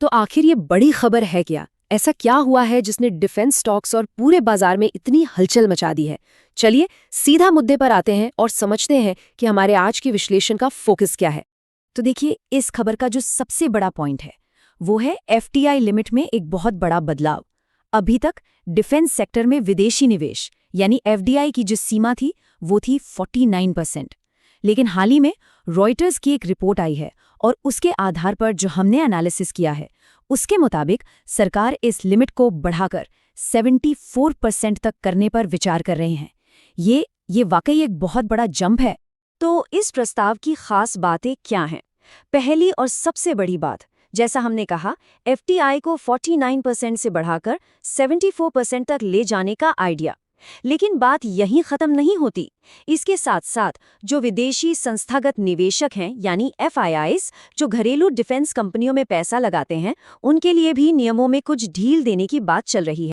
तो आखिर ये बड़ी खबर है क्या? ऐसा क्या हुआ है जिसने डिफेंस स्टॉक्स और पूरे बाजार में इतनी हलचल मचा दी है? चलिए सीधा मुद्दे पर आते हैं और समझते हैं कि हमारे आज के विश्लेषण का फोकस क्या है। तो देखिए, इस खबर का जो सबसे बड़ा पॉइंट है वो है एफडीआई लिमिट में एक बहुत बड़ा बदलाव। अभी तक डिफेंस सेक्टर में विदेशी निवेश यानी एफडीआई की जो सीमा थी वो थी 49%। लेकिन हाल ही में रॉयटर्स की एक रिपोर्ट आई है और उसके आधार पर जो हमने एनालिसिस किया है उसके मुताबिक सरकार इस लिमिट को बढ़ाकर 74% तक करने पर विचार कर रहे हैं। ये वाकई एक बहुत बड़ा जंप है। तो इस प्रस्ताव की खास बातें क्या हैं? पहली और सबसे बड़ी बात, जैसा हमने कहा, एफडीआई को 49% से बढ़ाकर 74% तक ले जाने का आइडिया। लेकिन बात यहीं खत्म नहीं होती। इसके साथ साथ जो विदेशी संस्थागत निवेशक हैं यानी एफआईआईज, जो घरेलू डिफेंस कंपनियों में पैसा लगाते हैं, उनके लिए भी नियमों में कुछ ढील देने की बात चल रही है।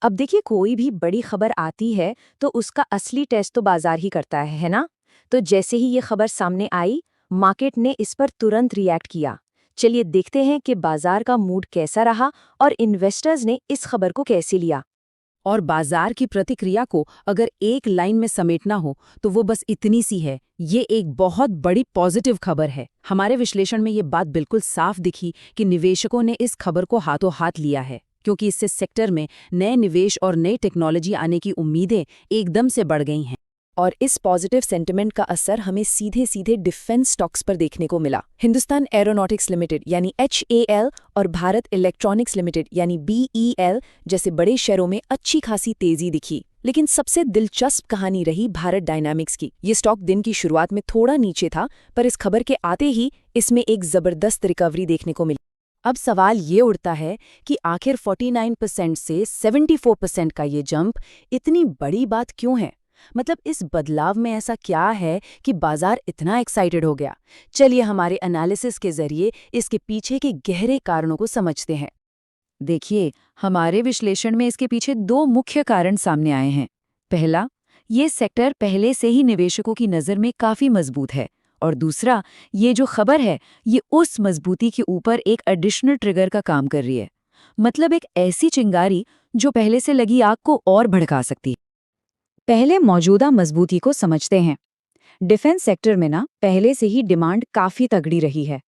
अब देखिए, कोई भी बड़ी खबर आती है तो उसका असली टेस्ट तो बाजार ही करता है ना? तो जैसे ही ये खबर सामने आई, मार्केट ने इस पर तुरंत रिएक्ट किया। चलिए देखते हैं कि बाजार का मूड कैसा रहा और इन्वेस्टर्स ने इस खबर को कैसे लिया। और बाजार की प्रतिक्रिया को अगर एक लाइन में समेटना हो तो वो बस इतनी सी है, ये एक बहुत बड़ी पॉजिटिव खबर है। हमारे विश्लेषण में ये बात बिल्कुल साफ दिखी कि निवेशकों ने इस खबर को हाथों हाथ लिया है, क्योंकि इससे सेक्टर में नए निवेश और नई टेक्नोलॉजी आने की उम्मीदें एकदम से बढ़ गई हैं। और इस पॉजिटिव सेंटिमेंट का असर हमें सीधे सीधे डिफेंस स्टॉक्स पर देखने को मिला। हिंदुस्तान एरोनॉटिक्स लिमिटेड यानी HAL और भारत इलेक्ट्रॉनिक्स लिमिटेड यानी BEL जैसे बड़े शेयरों में अच्छी खासी तेजी दिखी। लेकिन सबसे दिलचस्प कहानी रही भारत डायनामिक्स की। ये स्टॉक दिन की शुरुआत में थोड़ा नीचे था, पर इस खबर के आते ही इसमें एक जबरदस्त रिकवरी देखने को मिली। अब सवाल ये उठता है कि आखिर 49% से 74% का ये जंप इतनी बड़ी बात क्यों है? मतलब इस बदलाव में ऐसा क्या है कि बाजार इतना एक्साइटेड हो गया? चलिए हमारे एनालिसिस के जरिए इसके पीछे के गहरे कारणों को समझते हैं। देखिए, हमारे विश्लेषण में इसके पीछे दो मुख्य कारण सामने आए हैं। पहला, ये सेक्टर पहले से ही निवेशकों की नज़र में काफ़ी मजबूत है, और दूसरा, ये जो खबर है ये उस मजबूती के ऊपर एक एडिशनल ट्रिगर का काम कर रही है। मतलब एक ऐसी चिंगारी जो पहले से लगी आग को और भड़का सकती है। पहले मौजूदा मजबूती को समझते हैं। डिफेंस सेक्टर में ना पहले से ही डिमांड काफ़ी तगड़ी रही है।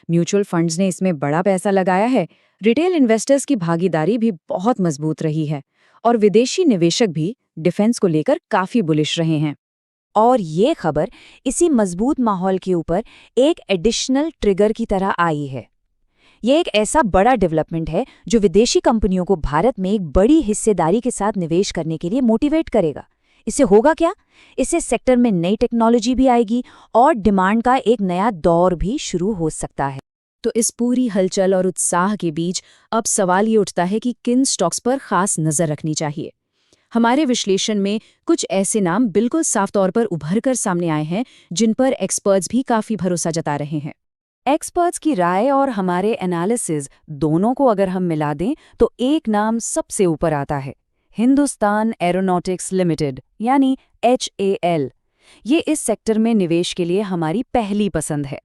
म्यूचुअल फंड्स ने इसमें बड़ा पैसा लगाया है, रिटेल इन्वेस्टर्स की भागीदारी भी बहुत मजबूत रही है, और विदेशी निवेशक भी डिफेंस को लेकर काफ़ी बुलिश रहे हैं। और ये खबर इसी मजबूत माहौल के ऊपर एक एडिशनल ट्रिगर की तरह आई है। ये एक ऐसा बड़ा डेवलपमेंट है जो विदेशी कंपनियों को भारत में एक बड़ी हिस्सेदारी के साथ निवेश करने के लिए मोटिवेट करेगा। इससे होगा क्या? इससे सेक्टर में नई टेक्नोलॉजी भी आएगी और डिमांड का एक नया दौर भी शुरू हो सकता है। तो इस पूरी हलचल और उत्साह के बीच अब सवाल ये उठता है कि किन स्टॉक्स पर खास नज़र रखनी चाहिए। हमारे विश्लेषण में कुछ ऐसे नाम बिल्कुल साफ तौर पर उभर कर सामने आए हैं जिन पर एक्सपर्ट्स भी काफ़ी भरोसा जता रहे हैं। एक्सपर्ट्स की राय और हमारे एनालिसिस दोनों को अगर हम मिला दें तो एक नाम सबसे ऊपर आता है, हिंदुस्तान एरोनॉटिक्स लिमिटेड यानी HAL। ये इस सेक्टर में निवेश के लिए हमारी पहली पसंद है।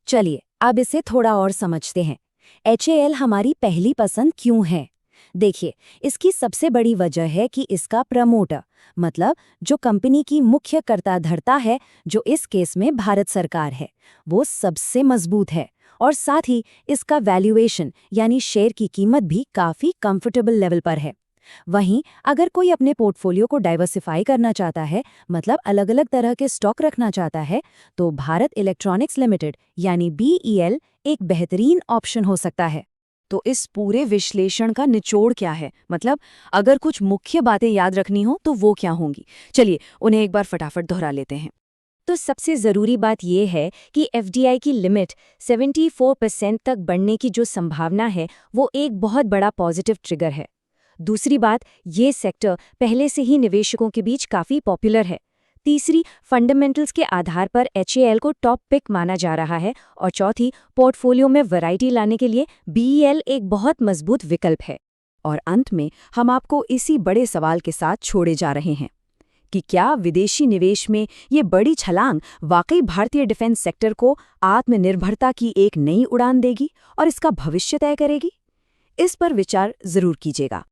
चलिए अब इसे थोड़ा और समझते हैं। HAL हमारी पहली पसंद क्यों है? देखिए, इसकी सबसे बड़ी वजह है कि इसका प्रमोटर, मतलब जो कंपनी की मुख्य कर्ता धर्ता है, जो इस केस में भारत सरकार है, वो सबसे मजबूत है। और साथ ही इसका वैल्यूएशन यानी शेयर की कीमत भी काफ़ी कंफर्टेबल लेवल पर है। वहीं अगर कोई अपने पोर्टफोलियो को डाइवर्सिफाई करना चाहता है, मतलब अलग अलग तरह के स्टॉक रखना चाहता है, तो भारत इलेक्ट्रॉनिक्स लिमिटेड यानी BEL एक बेहतरीन ऑप्शन हो सकता है। तो इस पूरे विश्लेषण का निचोड़ क्या है? मतलब अगर कुछ मुख्य बातें याद रखनी हो तो वो क्या होंगी? चलिए उन्हें एक बार फटाफट दोहरा लेते हैं। तो सबसे ज़रूरी बात यह है कि एफडीआई की लिमिट 74% तक बढ़ने की जो संभावना है वो एक बहुत बड़ा पॉजिटिव ट्रिगर है। दूसरी बात, ये सेक्टर पहले से ही निवेशकों के बीच काफ़ी पॉपुलर है। तीसरी, फंडामेंटल्स के आधार पर HAL को टॉप पिक माना जा रहा है। और चौथी, पोर्टफोलियो में वैरायटी लाने के लिए BEL एक बहुत मजबूत विकल्प है। और अंत में हम आपको इसी बड़े सवाल के साथ छोड़े जा रहे हैं कि क्या विदेशी निवेश में ये बड़ी छलांग वाकई भारतीय डिफेंस सेक्टर को आत्मनिर्भरता की एक नई उड़ान देगी और इसका भविष्य तय करेगी? इस पर विचार जरूर कीजिएगा।